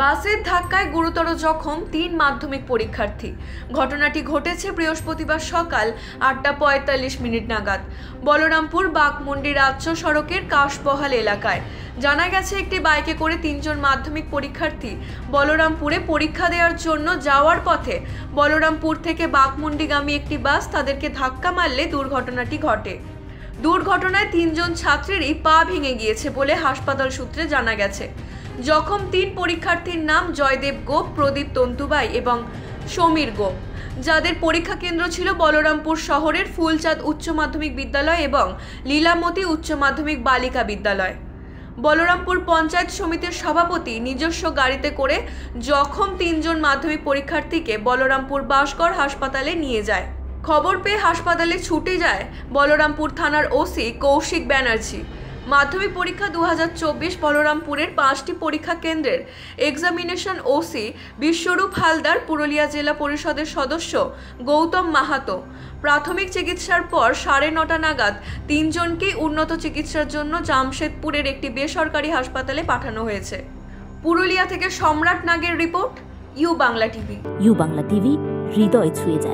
বাসের ধাক্কায় গুরুতর জখম 3 মাধ্যমিক পরীক্ষার্থী। ঘটনাটি ঘটেছে বৃহস্পতিবার সকাল 8:45 নাগাদ বলরামপুর বাঘমুন্ডি রাজ্য সড়কের কাশবহাল এলাকায়। জানা গেছে, একটি বাইকে করে 3 জন মাধ্যমিক পরীক্ষার্থী বলরামপুরে পরীক্ষা দেওয়ার জন্য যাওয়ার পথে বলরামপুর থেকে বাঘমুন্ডিগামী একটি বাস তাদেরকে ধাক্কা মারলে দুর্ঘটনাটি ঘটে। দুর্ঘটনায় 3 জন ছাত্রেরই পা ভেঙে গিয়েছে বলে হাসপাতাল সূত্রে জানা গেছে। জখম 3 পরীক্ষার্থীর নাম জয়দেব গোপ, প্রদীপ তন্তুবাই এবং সমীর গোপ, যাদের পরীক্ষা কেন্দ্র ছিল বলরামপুর শহরের ফুলচাঁদ উচ্চ মাধ্যমিক বিদ্যালয় এবং লীলামতি উচ্চ মাধ্যমিক বালিকা বিদ্যালয়। বলরামপুর পঞ্চায়েত সমিতির সভাপতি নিজস্ব গাড়িতে করে জখম 3 জন মাধ্যমিক পরীক্ষার্থীকে বলরামপুর বাসগড় হাসপাতালে নিয়ে যায়। খবর পেয়ে হাসপাতালে ছুটে যায় বলরামপুর থানার ওসি কৌশিক ব্যানার্জি। মাধ্যমিক পরীক্ষা 2024 বলরামপুরের 5টি পরীক্ষা কেন্দ্রের এক্সামিনেশন ওসি বিশ্বরূপ হালদার, পুরুলিয়া জেলা পরিষদের সদস্য গৌতম মাহাতো। প্রাথমিক চিকিৎসার পর 9:30 নাগাদ 3 জনকেই উন্নত চিকিৎসার জন্য জামশেদপুরের একটি বেসরকারি হাসপাতালে পাঠানো হয়েছে। পুরুলিয়া থেকে সম্রাট নাগের report, U Bangla TV. U Bangla TV, হৃদয় ছুঁয়ে যায়।